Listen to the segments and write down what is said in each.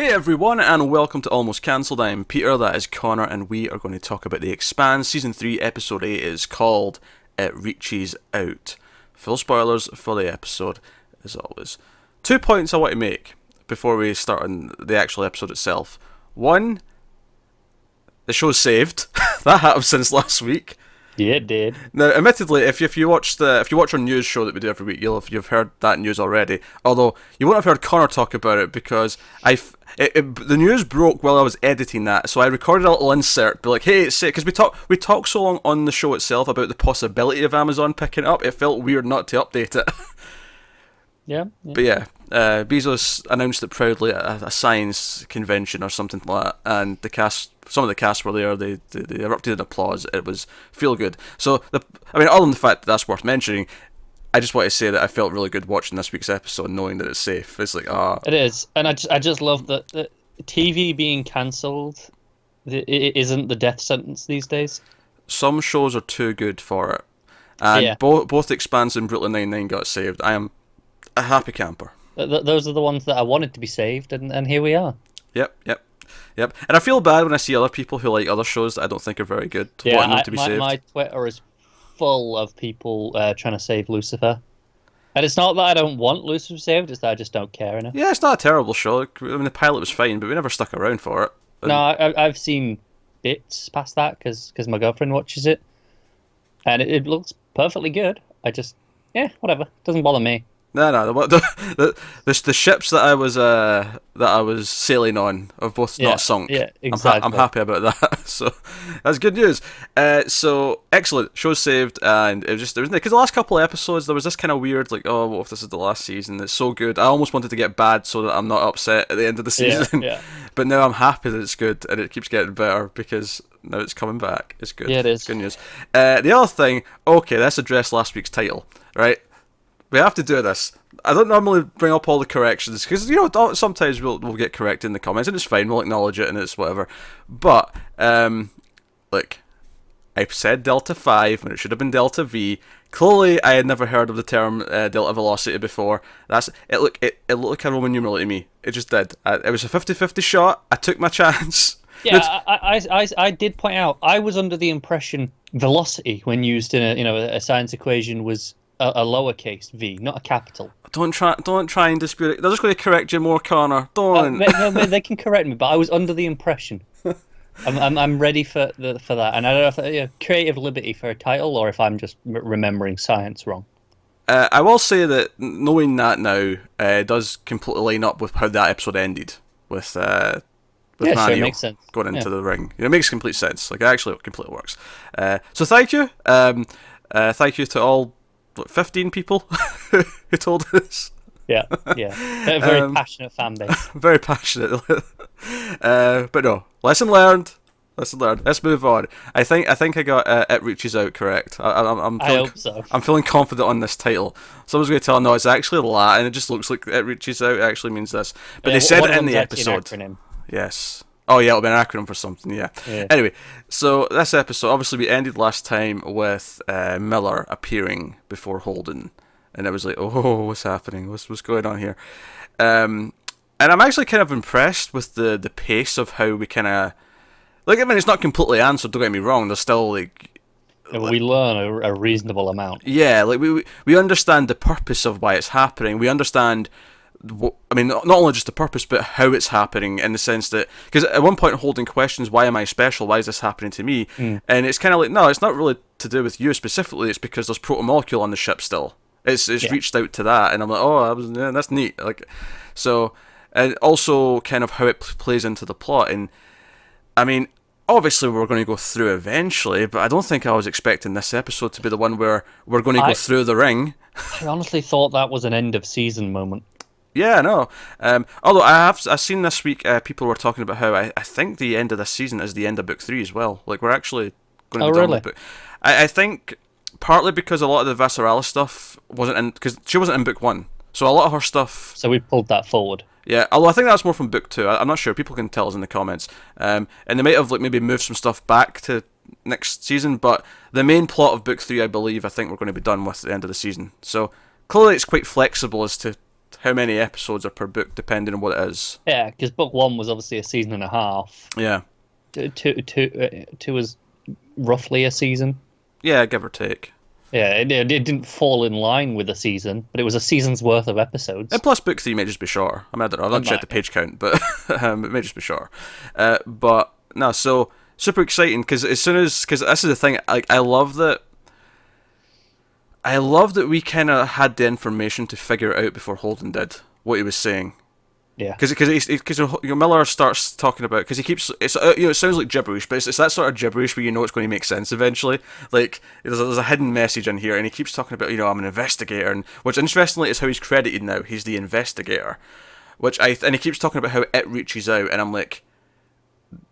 Hey everyone, and welcome to Almost Cancelled. I'm Peter, that is Connor, and we are going to talk about The Expanse. Season 3, Episode 8 is called It Reaches Out. Full spoilers for the episode, as always. 2 points I want to make before we start on the actual episode itself. One, the show's saved. That happened since last week. Yeah, it did. Now, admittedly, if you watch our news show that we do every week, you've heard that news already. Although you won't have heard Connor talk about it because the news broke while I was editing that, so I recorded a little insert, be like, "Hey, it's sick," because we talk so long on the show itself about the possibility of Amazon picking it up. It felt weird not to update it. Yeah. But yeah, Bezos announced it proudly at a science convention or something like that, and some of the cast were there. They erupted in applause. It was feel good. So other than the fact that that's worth mentioning, I just want to say that I felt really good watching this week's episode, knowing that it's safe. It's like It is, and I just love that the TV being cancelled. It isn't the death sentence these days. Some shows are too good for it, and both Expanse and Brooklyn Nine-Nine got saved. I am a happy camper. Those are the ones that I wanted to be saved, and here we are. Yep. And I feel bad when I see other people who like other shows that I don't think are very good wanting them to be saved. My Twitter is full of people trying to save Lucifer. And it's not that I don't want Lucifer saved, it's that I just don't care enough. Yeah, it's not a terrible show. I mean, the pilot was fine, but we never stuck around for it. No, I've seen bits past that because my girlfriend watches it. And it looks perfectly good. Whatever. Doesn't bother me. No. The ships that I was sailing on have both not sunk. Yeah, exactly. I'm happy about that. So that's good news. So excellent. Show's saved, and there was because the last couple of episodes there was this kind of weird like, oh, what if this is the last season? It's so good. I almost wanted to get bad so that I'm not upset at the end of the season. Yeah. But now I'm happy that it's good and it keeps getting better because now it's coming back. It's good. Yeah, it is. It's good news. The other thing, okay, let's address last week's title, right? We have to do this. I don't normally bring up all the corrections because sometimes we'll get corrected in the comments and it's fine. We'll acknowledge it and it's whatever. But look, I said Delta 5 when it should have been Delta V. Clearly, I had never heard of the term Delta Velocity before. It looked like a Roman numeral to me. It just did. It was a 50-50 shot. I took my chance. Yeah, I did point out I was under the impression velocity when used in a science equation was a lowercase v, not a capital. Don't try and dispute it. They're just going to correct you more, Connor. Don't. They can correct me, but I was under the impression. I'm ready for that, and I don't know if creative liberty for a title or if I'm just remembering science wrong. I will say that knowing that now does completely line up with how that episode ended with Manuel makes sense. Going into the ring. It makes complete sense. Like, it actually completely works. So thank you. Thank you to all 15 people who told us. Yeah. A very passionate fan base. Very passionate. But no, lesson learned. Let's move on. I think I got It Reaches Out correct. I hope so. I'm feeling confident on this title. Someone's going to tell no, it's actually Latin. It just looks like It Reaches Out. It actually means this. But they said it in the episode. Yes. Oh yeah, it'll be an acronym for something. Yeah. Anyway, so this episode, obviously, we ended last time with Miller appearing before Holden, and it was like, oh, what's happening? What's going on here? And I'm actually kind of impressed with the pace of how we kind of it's not completely answered. Don't get me wrong. There's still we learn a reasonable amount. Yeah, we understand the purpose of why it's happening. We understand. Not only just the purpose, but how it's happening, in the sense that, because at one point Holden questions, why am I special? Why is this happening to me? And it's kind of like, no, it's not really to do with you specifically. It's because there's protomolecule on the ship still. It's reached out to that, and I'm like, oh, that's neat. Like, so, and also kind of how it plays into the plot. And I mean, obviously we're going to go through eventually, but I don't think I was expecting this episode to be the one where we're going to go through the ring. I honestly thought that was an end of season moment. Yeah, no. Although I've seen this week people were talking about how I think the end of this season is the end of book 3 as well. Like, we're actually going to be done with book. I think partly because a lot of the Visceralis stuff wasn't in, because she wasn't in book 1, so a lot of her stuff. So we pulled that forward. Yeah, although I think that's more from book 2. I'm not sure. People can tell us in the comments. And they might have maybe moved some stuff back to next season, but the main plot of book 3, I think we're going to be done with at the end of the season. So clearly it's quite flexible as to how many episodes are per book, depending on what it is. Yeah, because book one was obviously a season and a half. Yeah. Two was roughly a season. Yeah, give or take. Yeah, it didn't fall in line with a season, but it was a season's worth of episodes. And plus, book 3 may just be shorter. I mean, I don't know. I've not checked the page count, but it may just be shorter. But no, so super exciting because because this is the thing. Like, I love that. I love that we kind of had the information to figure it out before Holden did what he was saying. Yeah, because Miller starts talking about, because he keeps, it's it sounds like gibberish, but it's that sort of gibberish where you know it's going to make sense eventually. Like there's a hidden message in here, and he keeps talking about, I'm an investigator, and which interestingly is how he's credited now. He's the investigator, and he keeps talking about how it reaches out, and I'm like,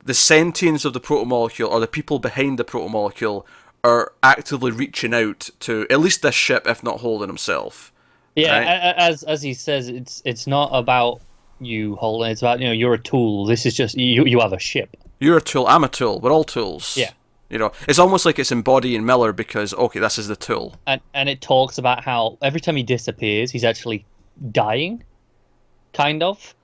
the sentience of the protomolecule, or the people behind the protomolecule, are actively reaching out to at least this ship, if not Holden himself. yeah. Right? As he says, it's not about you, Holden. It's about, you're a tool. This is just you have a ship. You're a tool. I'm a tool. We're all tools. Yeah. It's almost like it's embodying Miller because, okay, this is the tool. And it talks about how every time he disappears, he's actually dying, kind of.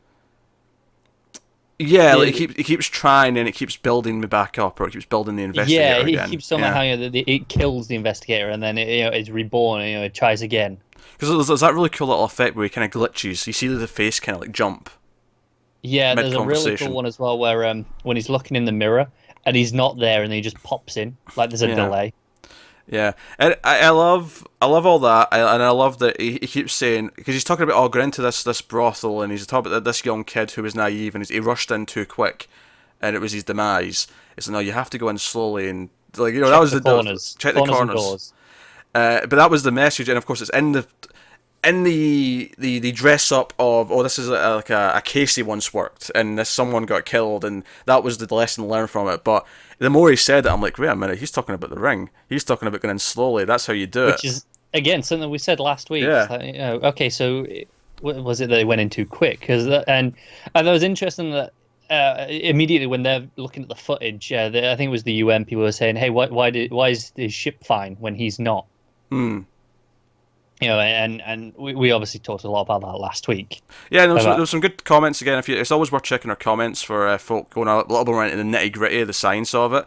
Yeah, like he keeps trying, and it keeps building me back up, or it keeps building the investigator again. Yeah, he keeps somehow it kills the investigator, and then it's reborn, and it tries again. Because there's that really cool little effect where he kind of glitches. You see the face kind of like jump. Yeah, there's a really cool one as well where when he's looking in the mirror and he's not there, and he just pops in like there's a delay. Yeah, and I love all that, and I love that he keeps saying, because he's talking about, going into this brothel, and he's talking about this young kid who was naive, and he rushed in too quick, and it was his demise. It's like, no, you have to go in slowly, and like that was check the corners. But that was the message, and of course it's in the dress up of, this is like a case he once worked, and someone got killed, and that was the lesson learned from it. But the more he said it, I'm like, wait a minute, he's talking about the ring. He's talking about going in slowly. That's how you do it. Which is, again, something we said last week. Yeah. Like, okay, so was it that they went in too quick? And that was interesting that immediately when they're looking at the footage, I think it was the UN people were saying, hey, why is his ship fine when he's not? And we obviously talked a lot about that last week. Yeah, and there was some good comments again. It's always worth checking our comments for folk going a little bit more into the nitty gritty of the science of it.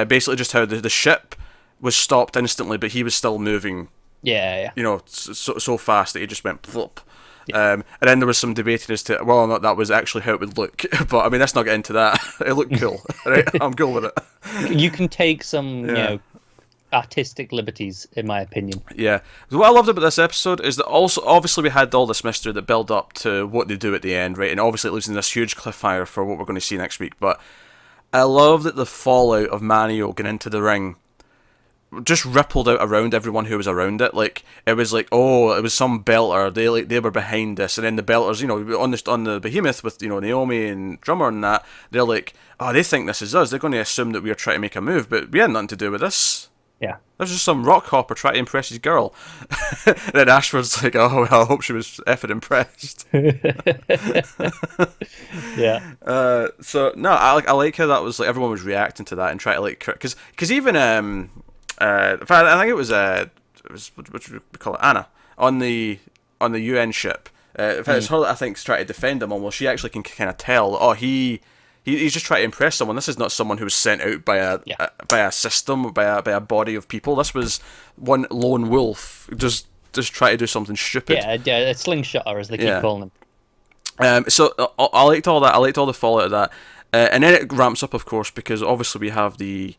Basically, just how the ship was stopped instantly, but he was still moving. Yeah. So fast that he just went plop. Yeah. And then there was some debating as to whether or not that was actually how it would look. But I mean, let's not get into that. It looked cool. Right? I'm cool with it. You can take some, artistic liberties, in my opinion. Yeah. What I loved about this episode is that also, obviously, we had all this mystery that build up to what they do at the end, right? And obviously, it leaves in this huge cliffhanger for what we're going to see next week. But I love that the fallout of Manio going into the ring just rippled out around everyone who was around it. Like, it was like, it was some belter. They were behind this, and then the belters, on the behemoth with Naomi and Drummer and that, they're like, they think this is us. They're going to assume that we are trying to make a move, but we had nothing to do with this. Yeah. There's just some rock hopper trying to impress his girl. And then Ashford's like, oh, well, I hope she was effing impressed. Yeah. So, no, I like how that was, like, everyone was reacting to that and trying to, like, because even, in fact, I think it was what should we call it, Anna, on the UN ship. In fact, it's her that I think's trying to defend him almost. She actually can kind of tell, he's just trying to impress someone. This is not someone who was sent out by a system, by a body of people. This was one lone wolf just try to do something stupid. Yeah, a slingshotter, as they keep calling them. So I liked all that. I liked all the fallout of that, and then it ramps up, of course, because obviously we have the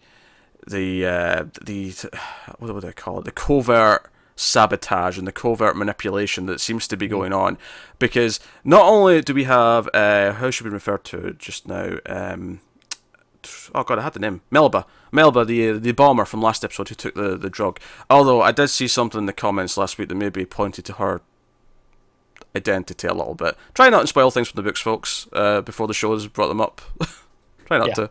what would I call it? The covert sabotage and the covert manipulation that seems to be going on, because not only do we have how should we refer to it just now, oh god, I had the name, Melba, the bomber from last episode who took the drug, although I did see something in the comments last week that maybe pointed to her identity a little bit. Try not to spoil things from the books, folks, before the show has brought them up. Try not to.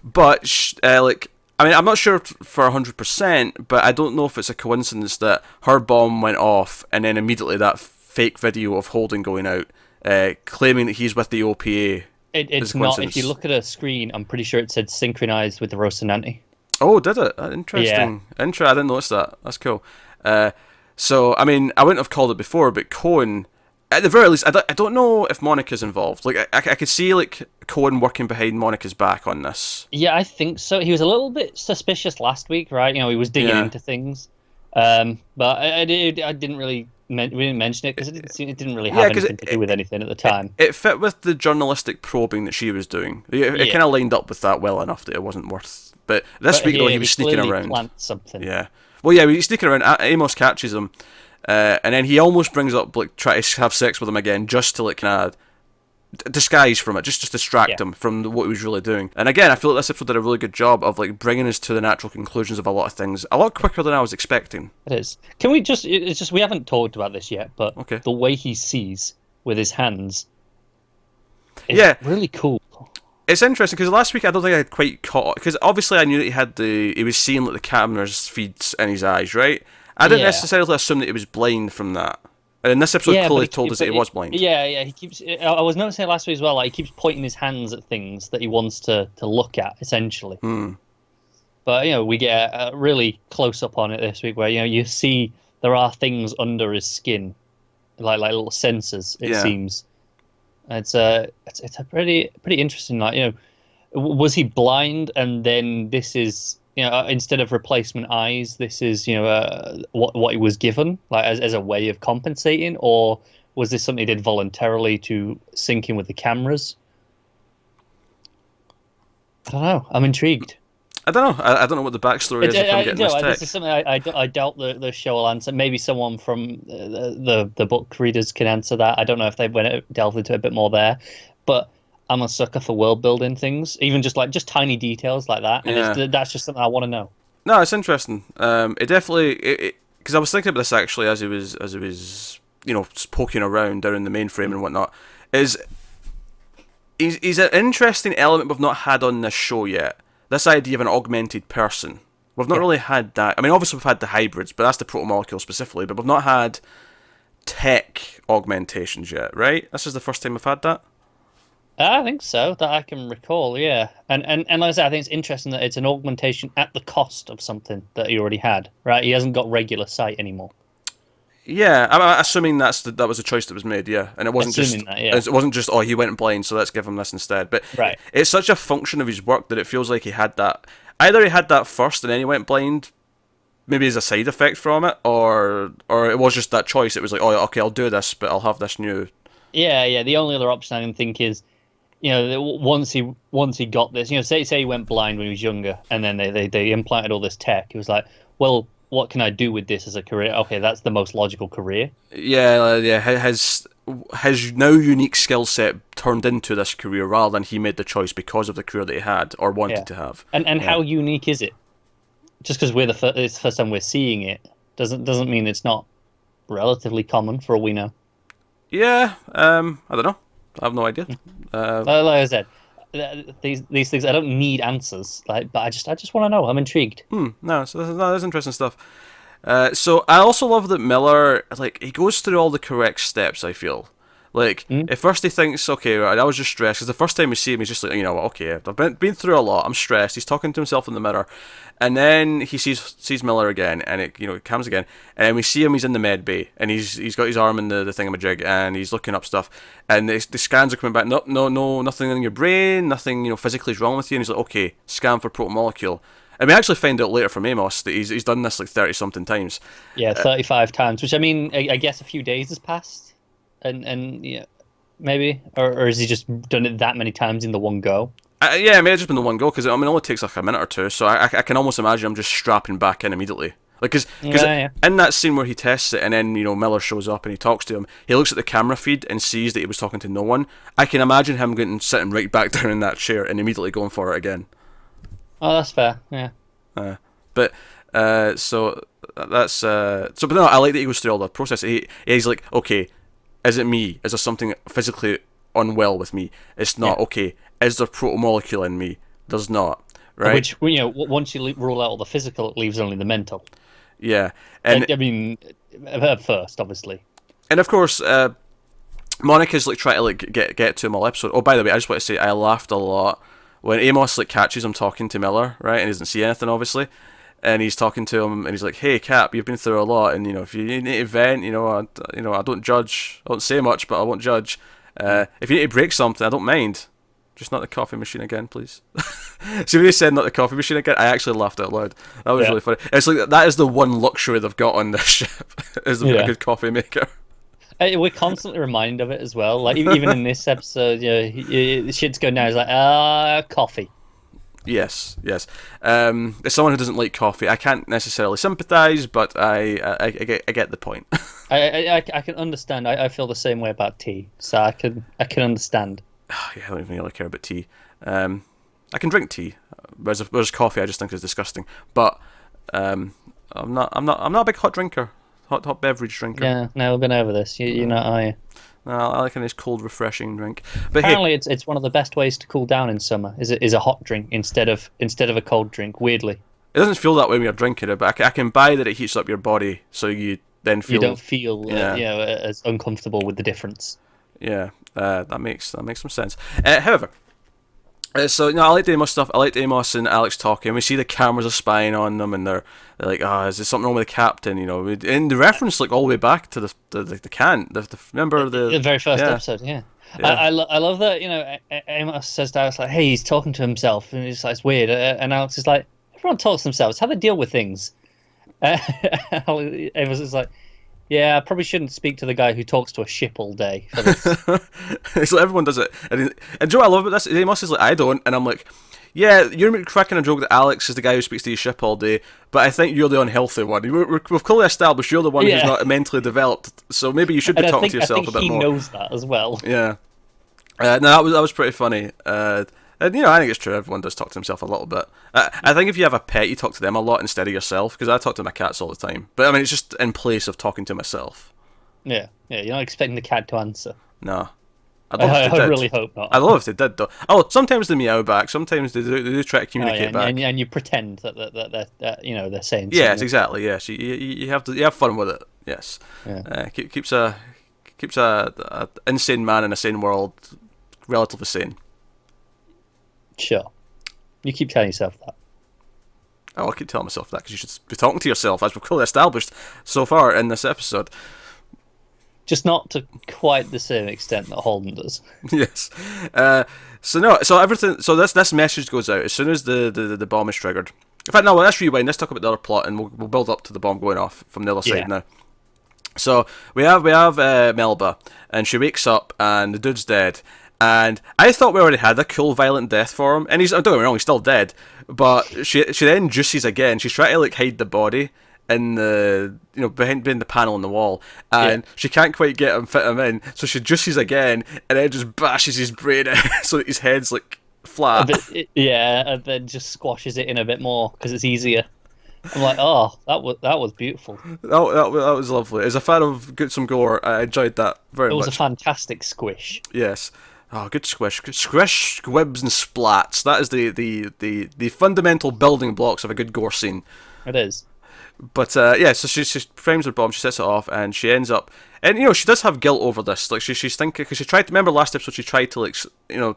But like, I mean, I'm not sure for 100%, but I don't know if it's a coincidence that her bomb went off and then immediately that fake video of Holden going out, claiming that he's with the OPA. It's not. If you look at a screen, I'm pretty sure it said synchronized with the Rocinante. Oh, did it? Interesting. Yeah. I didn't notice that. That's cool. So, I mean, I wouldn't have called it before, but Cohen at the very least, I don't know if Monica's involved. Like, I could see like Cohen working behind Monica's back on this. Yeah, I think so. He was a little bit suspicious last week, right? You know, he was digging Yeah. into things. But I didn't really we didn't mention it because it didn't really have anything to do with anything at the time. It fit with the journalistic probing that she was doing. It Yeah. kind of lined up with that well enough that it wasn't worth. But this But week though, he here, was sneaking clearly around. planned something. Yeah. Well, yeah, he's sneaking around. Amos catches him, and then he almost brings up like try to have sex with him again, just to like kind of disguise from it, just distract Yeah. him from what he was really doing. And again, I feel like this episode did a really good job of like bringing us to the natural conclusions of a lot of things a lot quicker than I was expecting. It is. Can we just? It's just we haven't talked about this yet, but Okay. the way he sees with his hands, is Yeah. really cool. It's interesting because last week I don't think I had quite caught, because obviously I knew that he was seeing like the camera's feeds in his eyes, right? I didn't Yeah. necessarily assume that he was blind from that. And in this episode, clearly but told us that he was blind. Yeah. He keeps. I was noticing it last week as well. Like he keeps pointing his hands at things that he wants to look at, essentially. But we get a really close up on it this week, where you see there are things under his skin, like little sensors. It seems. It's a pretty interesting. Like was he blind, and then this is instead of replacement eyes, this is what he was given, like as a way of compensating, or was this something he did voluntarily to sync in with the cameras? I don't know. I'm intrigued. I don't know. I don't know what the backstory is of him getting this tech. This is something I doubt the show will answer. Maybe someone from the book readers can answer that. I don't know if they delved into it a bit more there, but I'm a sucker for world building things, even just tiny details like that. And that's just something I want to know. No, it's interesting. It definitely, because I was thinking about this actually as he was poking around down in the mainframe and whatnot. He's an interesting element we've not had on this show yet. This idea of an augmented person. We've not really had that. I mean, obviously we've had the hybrids, but that's the protomolecule specifically. But we've not had tech augmentations yet, right? This is the first time we've had that. I think so, that I can recall, yeah. And like I said, I think it's interesting that it's an augmentation at the cost of something that he already had, right? He hasn't got regular sight anymore. Yeah, I'm assuming that was a choice that was made, yeah. And it wasn't it wasn't just, oh, he went blind, so let's give him this instead. But right. It's such a function of his work that it feels like he had that. Either he had that first and then he went blind, maybe as a side effect from it, or it was just that choice. It was like, oh, okay, I'll do this, but I'll have this new... Yeah, the only other option I can think is, once he got this, say he went blind when he was younger, and then they implanted all this tech. He was like, well, what can I do with this as a career? Okay, that's the most logical career. Yeah. His now unique skill set turned into this career rather than he made the choice because of the career that he had or wanted to have. And how unique is it? Just because it's the first time we're seeing it doesn't mean it's not relatively common for all we know. Yeah, I don't know. I have no idea. Like I said, these things I don't need answers, but I just want to know. I'm intrigued. No, so that's interesting stuff. So I also love that Miller, like, he goes through all the correct steps. I feel like at first he thinks, okay, right, I was just stressed because the first time we see him, he's just like, okay, I've been through a lot. I'm stressed. He's talking to himself in the mirror, and then he sees Miller again, and it comes again, and we see him. He's in the med bay, and he's got his arm in the thingamajig, and he's looking up stuff, and the scans are coming back. No, nothing in your brain, nothing physically is wrong with you. And he's like, okay, scan for protomolecule. And we actually find out later from Amos that he's done this like 30-something times. Yeah, 35 times, which I mean, I guess a few days has passed, and maybe, or has he just done it that many times in the one go? Yeah, it may have just been the one go, because it only takes like a minute or two, so I can almost imagine him just strapping back in immediately. Like, because in that scene where he tests it and then, Miller shows up and he talks to him, he looks at the camera feed and sees that he was talking to no one. I can imagine him sitting right back down in that chair and immediately going for it again. Oh, that's fair, yeah. So but no, I like that he goes through all that process. He's like, okay, is it me? Is there something physically unwell with me? It's not. Okay, is there protomolecule in me? There's not. Right. Which once you rule out all the physical, it leaves only the mental. Yeah, and I mean, at first, obviously. And of course, Monica's like trying to like get to him all episode. Oh, by the way, I just want to say I laughed a lot when Amos like catches him talking to Miller, right, and he doesn't see anything, obviously. and he's talking to him, and he's like, "Hey, Cap, you've been through a lot, and if you need to vent, I don't judge. I don't say much, but I won't judge. If you need to break something, I don't mind. Just not the coffee machine again, please." So when he said not the coffee machine again, I actually laughed out loud. That was really funny. It's like that is the one luxury they've got on this ship is a good coffee maker. We're constantly reminded of it as well. Like even in this episode, the shit's going down. It's like coffee. Yes. As someone who doesn't like coffee, I can't necessarily sympathise, but I get the point. I can understand. I feel the same way about tea, so I can understand. Yeah, I don't even really care about tea. I can drink tea, whereas coffee I just think is disgusting. But I'm not a big hot drinker, hot beverage drinker. Yeah, no, we've been over this. You're not, are you? No, I like a nice cold, refreshing drink. But apparently, it's one of the best ways to cool down in summer. Is a hot drink instead of a cold drink. Weirdly, it doesn't feel that way when you're drinking it, but I can buy that it heats up your body, so you then feel. You don't feel as uncomfortable with the difference. Yeah, that makes some sense. However. So I like the Amos stuff. I like Amos and Alex talking. We see the cameras are spying on them, and they're like, is there something wrong with the captain? And the reference all the way back to the can. Remember the very first episode? Yeah. I love that. Amos says to Alex like, "Hey, he's talking to himself," and it's like it's weird. And Alex is like, "Everyone talks to themselves. How they deal with things." Amos is like, "Yeah, I probably shouldn't speak to the guy who talks to a ship all day for this." It's like everyone does it. And Joe, I love about this. Amos is like, "I don't," and I'm like, "Yeah, you're cracking a joke that Alex is the guy who speaks to his ship all day, but I think you're the unhealthy one. We've clearly established you're the one who's not mentally developed, so maybe you should be talking to yourself a bit more." He knows that as well. Yeah. No, that was pretty funny. And I think it's true. Everyone does talk to himself a little bit. I think if you have a pet, you talk to them a lot instead of yourself. Because I talk to my cats all the time. But I mean, it's just in place of talking to myself. Yeah. You're not expecting the cat to answer. No. I really hope not. I love if they did, though. Oh, sometimes they meow back. Sometimes they do try to communicate back. And you pretend that they're saying. Yes, something. exactly. Yes, you have fun with it. Yes. Yeah. Keeps a insane man in a sane world relatively sane. Sure. You keep telling yourself that. Oh, I keep telling myself that because you should be talking to yourself, as we've clearly established so far in this episode. Just not to quite the same extent that Holden does. Yes. So this message goes out as soon as the bomb is triggered. In fact, no, let's rewind. Let's talk about the other plot, and we'll build up to the bomb going off from the other side now. So we have Melba, and she wakes up, and the dude's dead. And I thought we already had a cool violent death for him, and don't get me wrong, he's still dead. But she then juices again. She's trying to hide the body in the behind the panel on the wall, and she can't quite get him, fit him in. So she juices again, and then just bashes his brain in so that his head's flat. And then just squashes it in a bit more because it's easier. I'm like, oh, that was beautiful. That was lovely. As a fan of some gore, I enjoyed that very much. It was a fantastic squish. Yes. Oh, good squish. Squish, squibs, and splats. That is the fundamental building blocks of a good gore scene. It is. But, so she frames her bomb, she sets it off, and she ends up... And, she does have guilt over this. She's thinking... Because she tried to... Remember last episode, she tried to,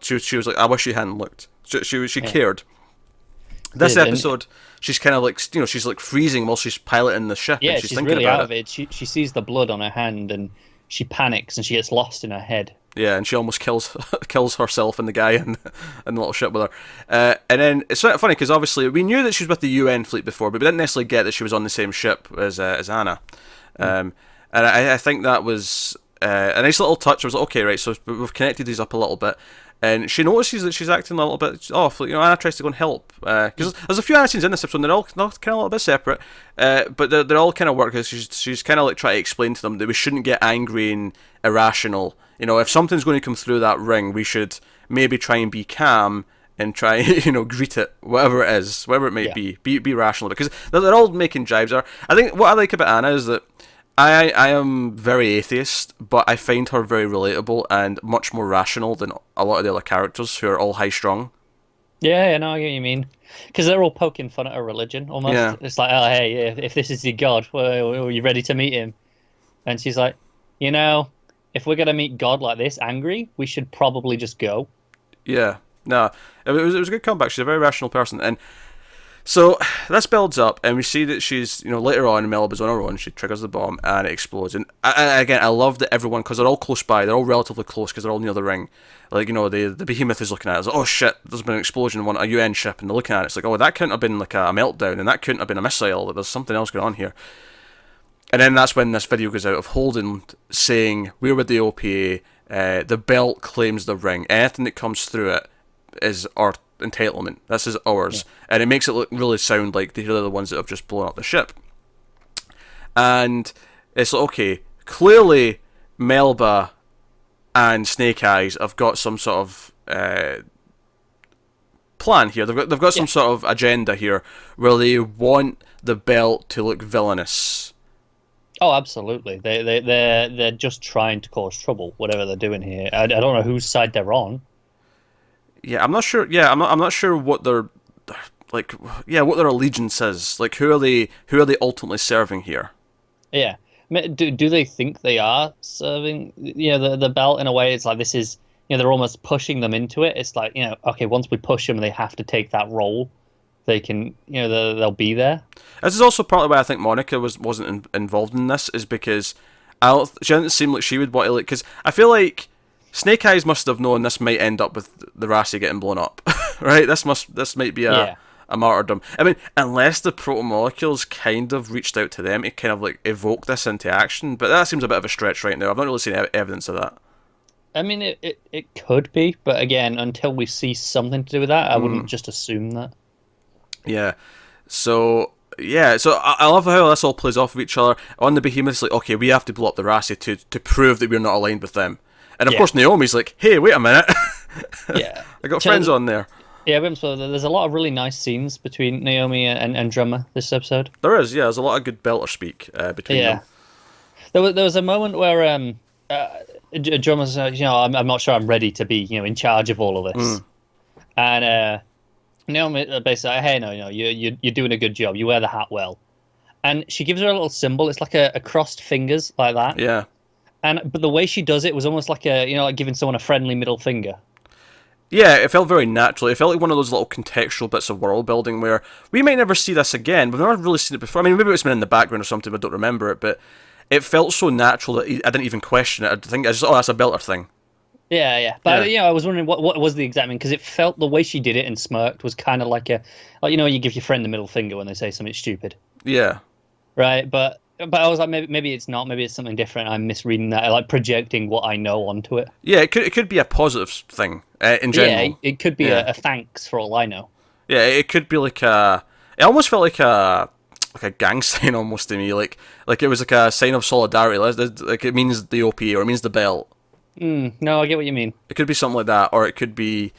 she was like, I wish she hadn't looked. She cared. This episode, she's kind of she's freezing while she's piloting the ship. Yeah, and she's thinking really about out of it. She sees the blood on her hand, and she panics, and she gets lost in her head. Yeah, and she almost kills herself and the guy in the little ship with her. And then it's sort of funny because obviously we knew that she was with the UN fleet before, but we didn't necessarily get that she was on the same ship as Anna. And I think that was a nice little touch. I was like, okay, right, so we've connected these up a little bit. And she notices that she's acting a little bit off. Anna tries to go and help. Because there's a few Anna scenes in this episode, and they're all kind of a little bit separate. But they're all kind of work, because she's kind of trying to explain to them that we shouldn't get angry and irrational. If something's going to come through that ring, we should maybe try and be calm and try, greet it, whatever it is, whatever it might be. Be rational. Because they're all making jibes. I think what I like about Anna is that I am very atheist, but I find her very relatable and much more rational than a lot of the other characters who are all high-strung. Yeah, I know what you mean. Because they're all poking fun at her religion, almost. Yeah. It's like, oh, hey, if this is your God, well, are you ready to meet him? And she's like, if we're going to meet God like this, angry, we should probably just go. Yeah, no, it was a good comeback. She's a very rational person. And So this builds up, and we see that she's, later on, Meliba's on her own. She triggers the bomb, and it explodes. And again, I love that everyone, because they're all close by, they're all relatively close, because they're all near the ring. Like, the behemoth is looking at it. It's like, oh shit, there's been an explosion on a UN ship, and they're looking at it. It's like, oh, that couldn't have been like a meltdown, and that couldn't have been a missile. Like, there's something else going on here. And then that's when this video goes out of Holden saying, we're with the OPA, the belt claims the ring. Anything that comes through it is our entitlement. This is ours. Yeah. And it makes it really sound like they're the ones that have just blown up the ship. And it's like, okay, clearly Melba and Snake Eyes have got some sort of plan here. They've got some sort of agenda here where they want the belt to look villainous. Oh, absolutely. They're just trying to cause trouble, whatever they're doing here. I don't know whose side they're on. Yeah, I'm not sure. Yeah, I'm not sure what their what their allegiance is. Like, who are they ultimately serving here? Yeah. Do they think they are serving the belt in a way? It's like, this is, they're almost pushing them into it. It's like, okay, once we push them, they have to take that role. They can, they'll be there. This is also partly why I think Monica wasn't involved in this, is because she didn't seem like she would want to, like, because I feel like Snake Eyes must have known this might end up with the Rassi getting blown up, right? This might be a martyrdom. I mean, unless the proto-molecules kind of reached out to them to kind of like evoke this into action, but that seems a bit of a stretch right now. I've not really seen evidence of that. I mean, it could be, but again, until we see something to do with that, I wouldn't just assume that. Yeah, so I love how this all plays off of each other. On the Behemoth, it's like, okay, we have to blow up the Rassi to prove that we're not aligned with them. And of course, Naomi's like, hey, wait a minute. Yeah, I got friends on there. Yeah, there's a lot of really nice scenes between Naomi and Drummer this episode. There is, yeah. There's a lot of good belter speak between them. There was a moment where Drummer's, I'm not sure I'm ready to be, in charge of all of this. And Naomi basically, hey, no, you're doing a good job. You wear the hat well. And she gives her a little symbol. It's like a crossed fingers like that. Yeah. But the way she does it was almost like like giving someone a friendly middle finger. Yeah, it felt very natural. It felt like one of those little contextual bits of world building where we might never see this again. We've never really seen it before. I mean, maybe it's been in the background or something, but I don't remember it. But it felt so natural that I didn't even question it. I think I just, that's a belter thing. Yeah. But I was wondering what was the exact meaning, because it felt the way she did it and smirked was kind of like you give your friend the middle finger when they say something stupid. Yeah. Right, but I was like, maybe it's not. Maybe it's something different. I'm misreading that. I like projecting what I know onto it. Yeah, it could be a positive thing in general. Yeah, it could be a thanks for all I know. Yeah, it could be like a. It almost felt like a gang sign almost to me. Like it was like a sign of solidarity. Like it means the OP or it means the belt. No, I get what you mean. It could be something like that, or it could be.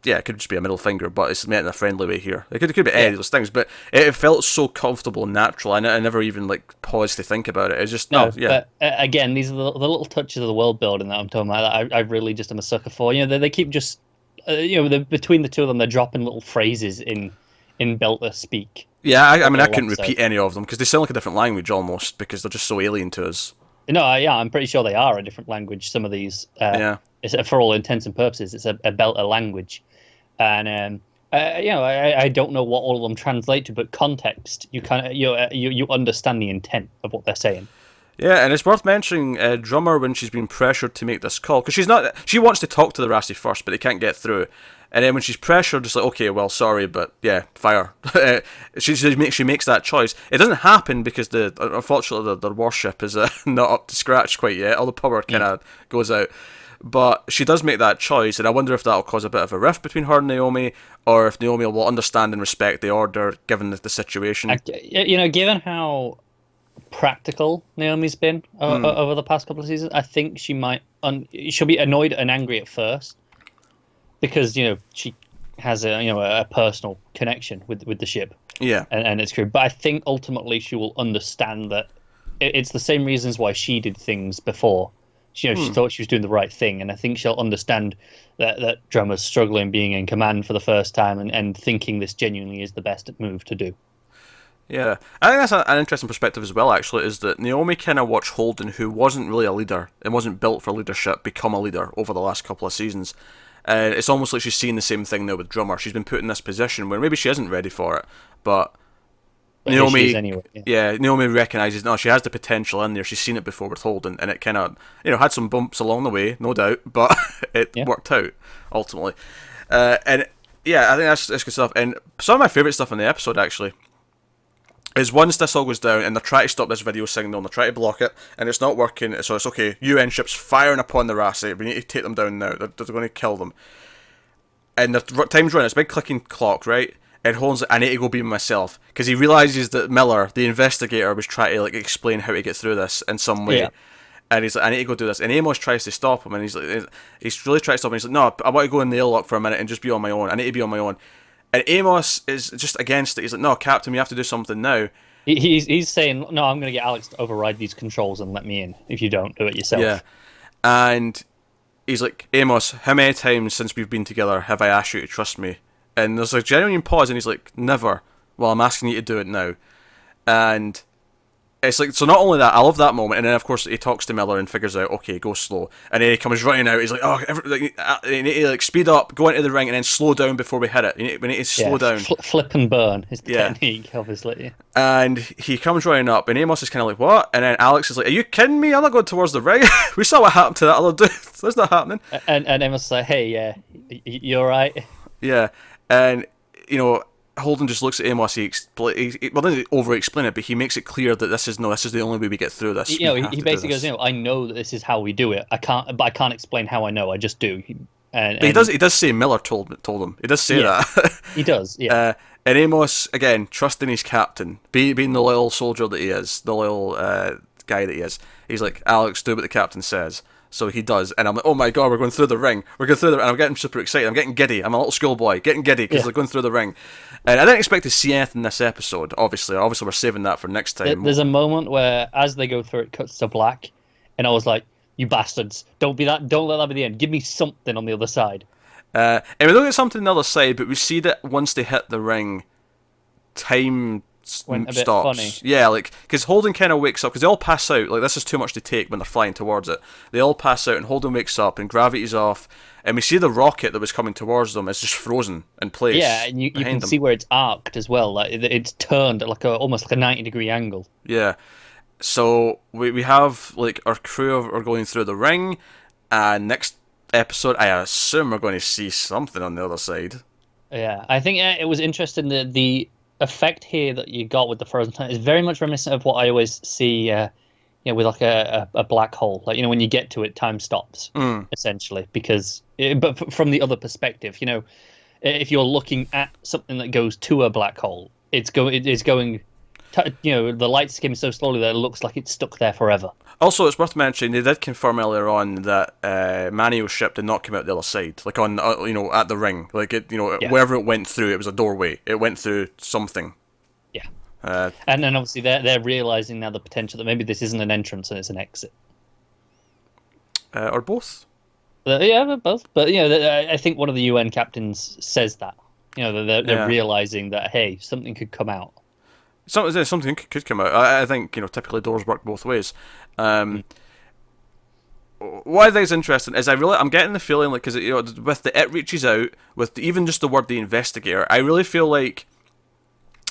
It could just be a middle finger, but it's meant in a friendly way here. It could be any of those things, but it felt so comfortable and natural. I never even paused to think about it. It's just But again, these are the little touches of the world building that I'm talking about. That I really just am a sucker for. They keep just between the two of them, they're dropping little phrases in Belter speak. Yeah, I mean, I couldn't repeat any of them because they sound like a different language almost because they're just so alien to us. No, I'm pretty sure they are a different language. Some of these, for all intents and purposes, it's a Belter language. And I don't know what all of them translate to, but context, you kind of you understand the intent of what they're saying. Yeah, and it's worth mentioning Drummer when she's been pressured to make this call, because she wants to talk to the Rassi first, but they can't get through. And then when she's pressured, it's like, okay, well, sorry, but yeah, fire. she makes that choice. It doesn't happen because unfortunately the warship is not up to scratch quite yet. All the power kind of goes out. But she does make that choice, and I wonder if that'll cause a bit of a rift between her and Naomi, or if Naomi will understand and respect the order given the situation. Given how practical Naomi's been over the past couple of seasons, I think she might she'll be annoyed and angry at first because she has a personal connection with the ship, and its crew. But I think ultimately she will understand that it's the same reasons why she did things before. She thought she was doing the right thing, and I think she'll understand that Drummer's struggling being in command for the first time and thinking this genuinely is the best move to do. Yeah, I think that's an interesting perspective as well, actually, is that Naomi kind of watched Holden, who wasn't really a leader and wasn't built for leadership, become a leader over the last couple of seasons. It's almost like she's seeing the same thing now with Drummer. She's been put in this position where maybe she isn't ready for it, but Here she is Naomi, anyway. Yeah. Naomi recognizes no, she has the potential in there. She's seen it before with Holden, and it kind of had some bumps along the way, no doubt, but it Yeah. worked out ultimately. And yeah, I think that's good stuff. And some of my favorite stuff in the episode actually is once this all goes down and they're trying to stop this video signal and they're trying to block it and it's not working, so it's okay. UN ships firing upon the Rassi. We need to take them down now. They're going to kill them. And the time's running. It's a big clicking clock, right? And Holmes like, I need to go beam myself because he realizes that Miller, the investigator, was trying to like explain how to get through this in some way. Yeah. And he's like, I need to go do this. And Amos tries to stop him, and he's really trying to stop him. He's like, no, I want to go in the airlock for a minute and just be on my own. I need to be on my own. And Amos is just against it. He's like, no, Captain, we have to do something now. He's saying, no, I'm going to get Alex to override these controls and let me in. If you don't do it yourself. Yeah. And he's like, Amos, how many times since we've been together have I asked you to trust me? And there's a genuine pause, and he's like, never. Well, I'm asking you to do it now. And it's like, so not only that, I love that moment, and then of course he talks to Miller and figures out, okay, go slow. And then he comes running out, he's like, oh, you need to like speed up, go into the ring, and then slow down before we hit it. We need to slow down. Flip and burn is the technique, obviously. And he comes running up, and Amos is kind of like, what? And then Alex is like, are you kidding me? I'm not going towards the ring. We saw what happened to that other dude. That's not happening. And Amos is like, hey, yeah, you alright? Yeah. And, Holden just looks at Amos. He doesn't over-explain it, but he makes it clear that this is the only way we get through this. He basically goes, I know that this is how we do it. I can't explain how I know. I just do. And he does say Miller told him. He does say that. He does. Yeah. And Amos again trusting his captain, being the loyal soldier that he is, the loyal guy that he is. He's like, Alex, do what the captain says. So he does, and I'm like, oh my god, we're going through the ring. And I'm getting super excited. I'm getting giddy. I'm a little schoolboy, getting giddy because they're going through the ring. And I didn't expect to see anything in this episode, obviously. Obviously, we're saving that for next time. There's a moment where, as they go through, it cuts to black, and I was like, you bastards, don't let that be the end. Give me something on the other side. And we don't get something on the other side, but we see that once they hit the ring, time Went a bit stops. funny. Yeah, like, because Holden kind of wakes up, because they all pass out, like, this is too much to take when they're flying towards it. They all pass out, and Holden wakes up, and gravity's off, and we see the rocket that was coming towards them is just frozen in place. Yeah, and you can see where it's arced as well, like, it's turned at almost like a 90-degree angle. Yeah. So, we have, like, our crew are going through the ring, and next episode, I assume we're going to see something on the other side. Yeah, I think it was interesting that the effect here that you got with the frozen time is very much reminiscent of what I always see, with like a black hole. Like, when you get to it, time stops, essentially, because, but from the other perspective, if you're looking at something that goes to a black hole, it's going, the light skims so slowly that it looks like it's stuck there forever. Also, it's worth mentioning they did confirm earlier on that Manio's ship did not come out the other side, like on at the ring, like it, wherever it went through, it was a doorway. It went through something. Yeah. And then obviously they're realizing now the potential that maybe this isn't an entrance and it's an exit. Or both. Yeah, both. But I think one of the UN captains says that. They're realizing that something could come out. Something could come out. I think typically doors work both ways. What I think is interesting is I'm getting the feeling like, because with the it reaches out, with even just the word the investigator, I really feel like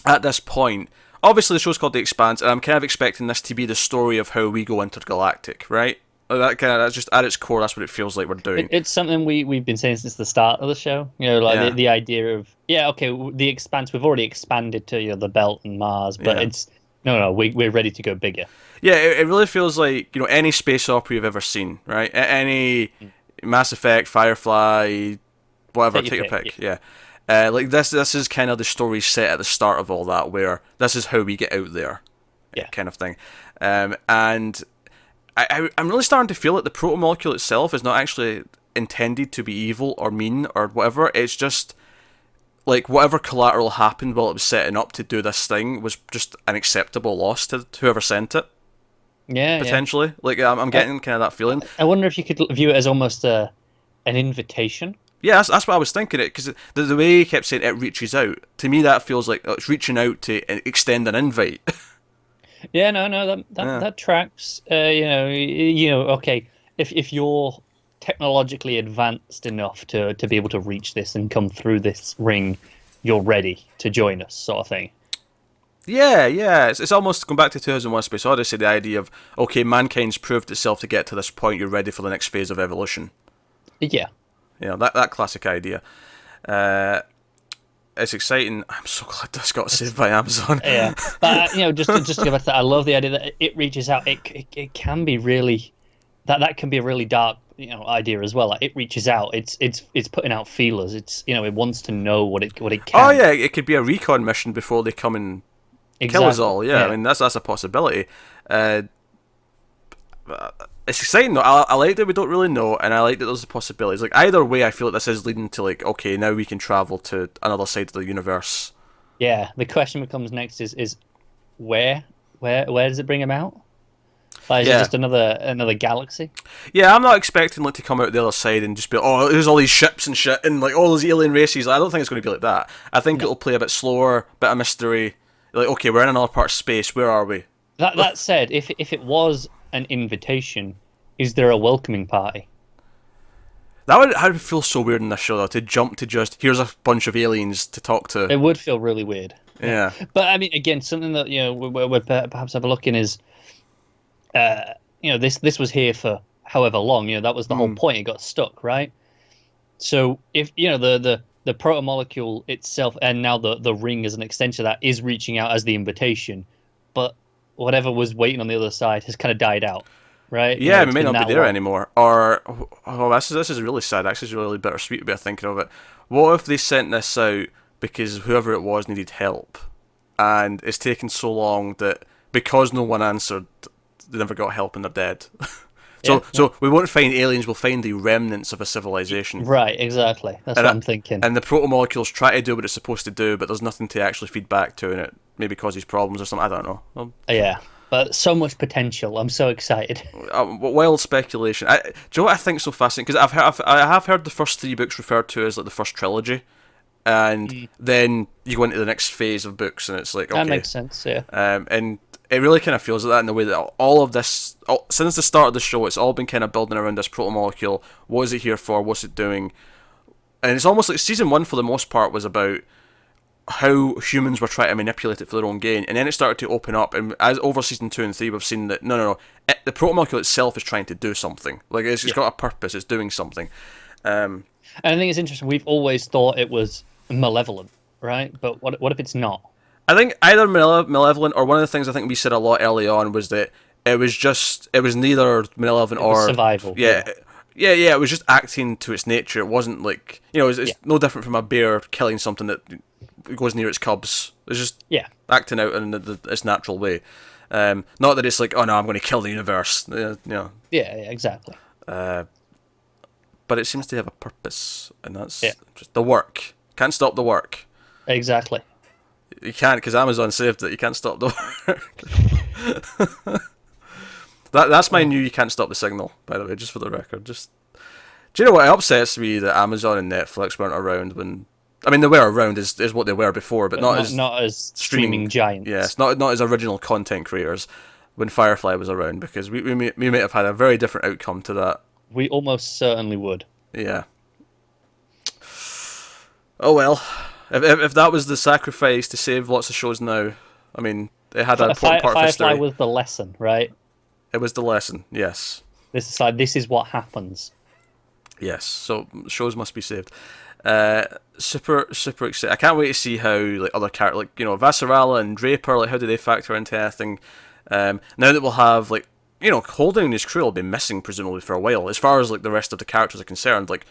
at this point, obviously the show's called The Expanse, and I'm kind of expecting this to be the story of how we go intergalactic, right? That's just at its core. That's what it feels like we're doing. It's something we've been saying since the start of the show. The idea of the Expanse. We've already expanded to the Belt and Mars, but it's we're ready to go bigger. Yeah, it really feels like any space opera you've ever seen, right? Any Mass Effect, Firefly, whatever. Take your pick. Yeah. Like this is kind of the story set at the start of all that, where this is how we get out there, kind of thing, and. I'm really starting to feel that the protomolecule itself is not actually intended to be evil or mean or whatever. It's just like whatever collateral happened while it was setting up to do this thing was just an acceptable loss to whoever sent it. Yeah, potentially. Like I'm getting kind of that feeling. I wonder if you could view it as almost an invitation. Yeah, that's what I was thinking. It because the way he kept saying it reaches out, to me that feels like it's reaching out to extend an invite. Yeah, no, that tracks. Okay, if you're technologically advanced enough to be able to reach this and come through this ring, you're ready to join us, sort of thing. Yeah. It's almost going back to 2001: Space Odyssey. The idea of, okay, mankind's proved itself to get to this point. You're ready for the next phase of evolution. Yeah. That classic idea. It's exciting. I'm so glad this got saved by Amazon. Yeah, but just to go back to that, I love the idea that it reaches out. It can be really that can be a really dark idea as well. Like, it reaches out. It's putting out feelers. It wants to know what it can. Oh yeah, it could be a recon mission before they come and kill us all. Yeah, I mean that's a possibility. It's exciting though. I like that we don't really know, and I like that there's the possibilities. Like, either way, I feel like this is leading to, like, okay, now we can travel to another side of the universe. Yeah, the question becomes next is where does it bring him out? Like, is it just another galaxy? Yeah, I'm not expecting, like, to come out the other side and just be, oh, there's all these ships and shit and, like, all those alien races. I don't think it's going to be like that. I think it'll play a bit slower, bit of mystery. Like, okay, we're in another part of space. Where are we? That said, if it was an invitation, is there a welcoming party? I would feel so weird in this show though, to jump to just, here's a bunch of aliens to talk to. It would feel really weird. Yeah. But I mean, again, something that we're perhaps have a look in is, this was here for however long. That was the whole point. It got stuck, right? So if the protomolecule itself, and now the ring as an extension of that, is reaching out as the invitation, but whatever was waiting on the other side has kind of died out, right? Yeah, it may not be there anymore. Or, this is really sad. Actually, it's really bittersweet way of thinking of it. What if they sent this out because whoever it was needed help, and it's taken so long that because no one answered, they never got help and they're dead. So we won't find aliens, we'll find the remnants of a civilization. Right, exactly. That's what I'm thinking. And the protomolecules try to do what it's supposed to do, but there's nothing to actually feed back to, and it maybe causes problems or something. I don't know. Yeah, but so much potential. I'm so excited. Wild speculation. Do you know what I think is so fascinating? Because I have heard the first 3 books referred to as, like, the first trilogy, and then you go into the next phase of books, and it's like, okay. That makes sense, yeah. And it really kind of feels like that in the way that all of this, since the start of the show, it's all been kind of building around this protomolecule. What is it here for? What's it doing? And it's almost like season 1, for the most part, was about how humans were trying to manipulate it for their own gain, and then it started to open up, and as over season 2 and 3 we've seen that no, the protomolecule itself is trying to do something. Like, it's got a purpose, it's doing something. And I think it's interesting, we've always thought it was malevolent, right? But what if it's not? I think either malevolent, or one of the things I think we said a lot early on was that it was neither malevolent or survival. Yeah, it was just acting to its nature. It wasn't like, it's no different from a bear killing something that goes near its cubs. It's just acting out in its natural way. Not that it's like, oh no, I'm going to kill the universe. Yeah, exactly. But it seems to have a purpose, and that's just the work. Can't stop the work. Exactly. You can't, because Amazon saved it. You can't stop the work. That's my new you can't stop the signal, by the way, just for the record. Do you know what? It upsets me that Amazon and Netflix weren't around when... I mean, they were around is what they were before, but not as streaming giants. Yes, not as original content creators when Firefly was around, because we may have had a very different outcome to that. We almost certainly would. Yeah. Oh well. If that was the sacrifice to save lots of shows now, I mean, it had an important part of history. Firefly was the lesson, right? It was the lesson, yes. This is what happens. Yes, so shows must be saved. Super excited. I can't wait to see how, like, other characters, like, Vassarala and Draper, like, how do they factor into anything? Now that we'll have, like, Holden and his crew will be missing presumably for a while. As far as, like, the rest of the characters are concerned, like,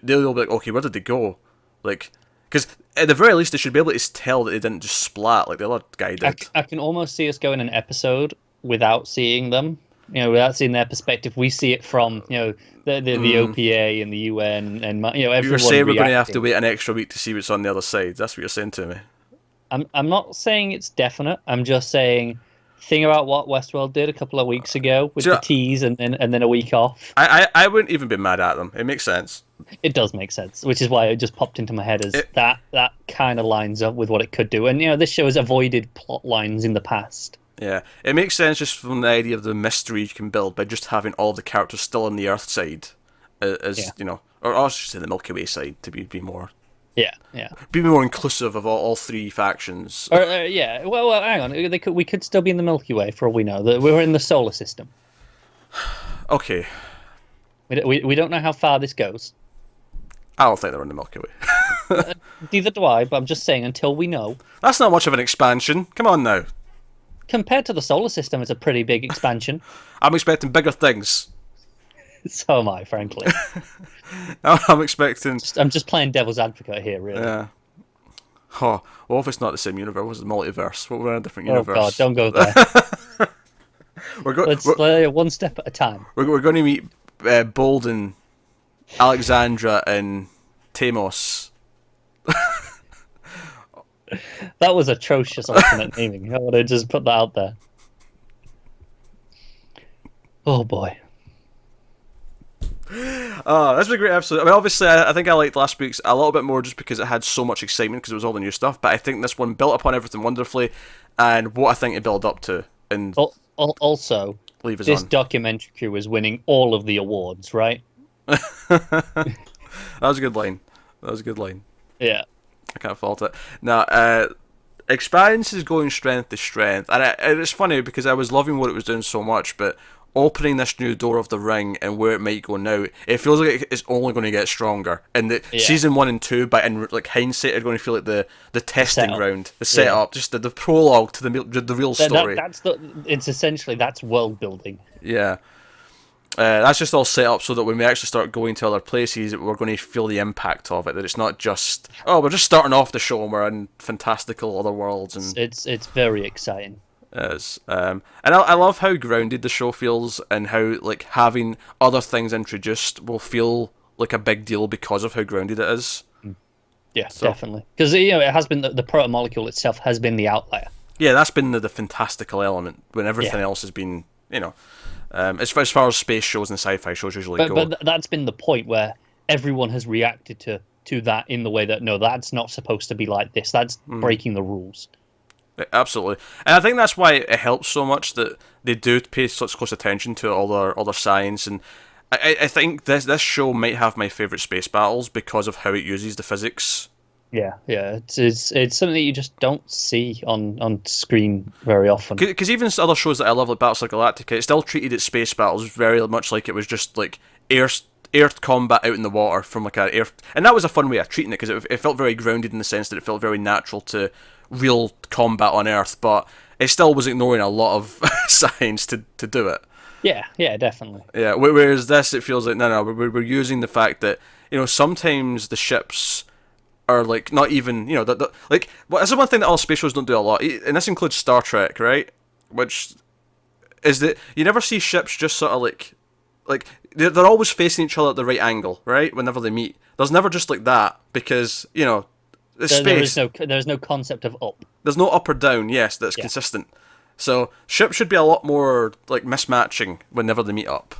they'll be like, okay, where did they go? Like, because at the very least they should be able to tell that they didn't just splat like the other guy did. I can almost see us going an episode without seeing them. Without seeing their perspective. We see it from the OPA and the UN and everyone. You're saying we're going to have to wait an extra week to see what's on the other side. That's what you're saying to me. I'm not saying it's definite. I'm just saying, think about what Westworld did a couple of weeks ago with the tease and then a week off. I wouldn't even be mad at them. It makes sense. It does make sense, which is why it just popped into my head as that kind of lines up with what it could do. And this show has avoided plot lines in the past. Yeah, it makes sense just from the idea of the mystery you can build by just having all the characters still on the Earth side, as you know, or I should say the Milky Way side to be more Yeah, yeah. be more inclusive of all three factions. Or, yeah. Well, hang on. We could still be in the Milky Way for all we know. That we're in the solar system. Okay, We don't know how far this goes. I don't think they're in the Milky Way. Neither do I. But I'm just saying, until we know. That's not much of an expansion. Come on now. Compared to the solar system, it's a pretty big expansion. I'm expecting bigger things. So am I, frankly. I'm expecting. I'm just playing devil's advocate here, really. Yeah. Oh, well, if it's not the same universe, what's the multiverse? What we're in a different universe. Oh God, don't go there. Let's play one step at a time. We're going to meet Bolden, Alexandra, and Tamos. That was atrocious alternate naming. I want to just put that out there. Oh boy. Oh, that's been a great episode. I mean, obviously, I think I liked last week's a little bit more just because it had so much excitement because it was all the new stuff. But I think this one built upon everything wonderfully, and what I think it built up to. And also, leave us this on. documentary crew is winning all of the awards, right? That was a good line. Yeah. I can't fault it. Now, Expanse is going strength to strength, and it's funny because I was loving what it was doing so much, but opening this new door of the ring and where it might go now, it feels like it's only going to get stronger. And the season 1 and 2, but in like hindsight, are going to feel like the testing ground, the setup, just the prologue to the real story. It's essentially that's world building. Yeah. That's just all set up so that when we actually start going to other places, we're going to feel the impact of it. That it's not just, we're just starting off the show and we're in fantastical other worlds. And it's very exciting. It is. And I love how grounded the show feels and how like having other things introduced will feel like a big deal because of how grounded it is. Yeah, definitely. Because it has been the proto-molecule itself has been the outlier. Yeah, that's been the fantastical element when everything else has been, as far as space shows and sci-fi shows usually go. But that's been the point where everyone has reacted to that in the way that, no, that's not supposed to be like this. That's breaking the rules. Absolutely. And I think that's why it helps so much that they do pay such close attention to all their science. And I think this show might have my favourite space battles because of how it uses the physics. Yeah. It's something that you just don't see on screen very often. Because even other shows that I love, like Battlestar Galactica, it still treated its space battles very much like it was just like Earth combat out in the water from like a Earth, and that was a fun way of treating it because it felt very grounded in the sense that it felt very natural to real combat on Earth, but it still was ignoring a lot of science to do it. Yeah, definitely. Yeah, whereas this, it feels like no, we're using the fact that sometimes the ships are like not even like that's the one thing that all space shows don't do a lot, and this includes Star Trek, right? Which is that you never see ships just sort of like they're always facing each other at the right angle, right? Whenever they meet, there's never just like that because it's space. There's no concept of up. There's no up or down. Yes, that's consistent. So ships should be a lot more like mismatching whenever they meet up.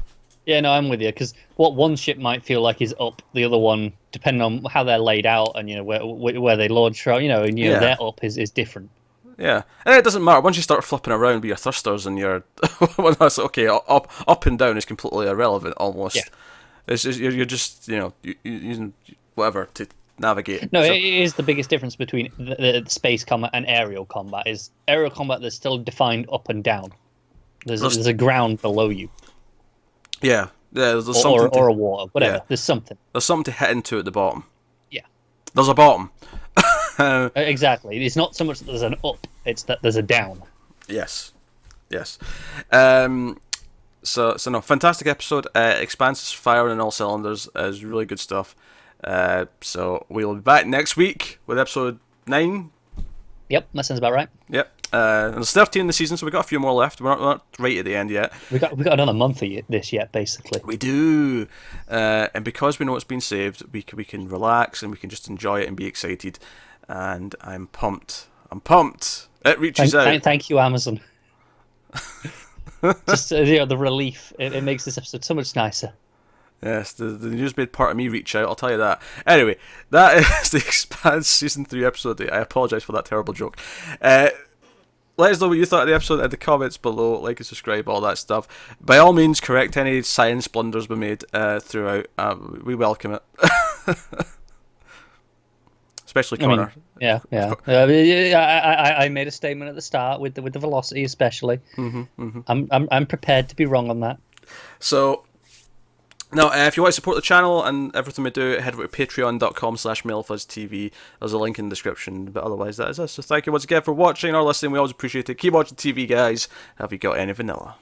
Yeah, no, I'm with you because what one ship might feel like is up, the other one, depending on how they're laid out and where they launch from, their up is different. Yeah, and it doesn't matter once you start flipping around with your thrusters and your well, that's okay. Up and down is completely irrelevant almost. Yeah. It's just, you're just using whatever to navigate. No, it is the biggest difference between the space combat and aerial combat. Is aerial combat there's still defined up and down. There's a ground below you. Yeah, there's something or a water, whatever. Yeah. There's something. There's something to hit into at the bottom. Yeah. There's a bottom. Exactly. It's not so much that there's an up; it's that there's a down. Yes. So no, fantastic episode. Expanse is firing on all cylinders. Is really good stuff. So we'll be back next week with episode 9. Yep, that sounds about right. Yep. And there's 13 in the season, so we've got a few more left. We're not right at the end yet. We got another month of this yet, basically. We do. And because we know it's been saved, we can relax and we can just enjoy it and be excited. And I'm pumped. It reaches out. Thank you, Amazon. Just the relief. It makes this episode so much nicer. Yes, the news made part of me reach out, I'll tell you that. Anyway, that is the Expanse Season 3 episode 8. I apologise for that terrible joke. let us know what you thought of the episode in the comments below. Like and subscribe, all that stuff. By all means, correct any science blunders we made throughout. We welcome it. Especially Connor. Yeah. I made a statement at the start with the velocity, especially. I'm prepared to be wrong on that. So, now, if you want to support the channel and everything we do, head over to patreon.com/MailFuzzTV. There's a link in the description. But otherwise, that is us. So thank you once again for watching or listening. We always appreciate it. Keep watching TV, guys. Have you got any vanilla?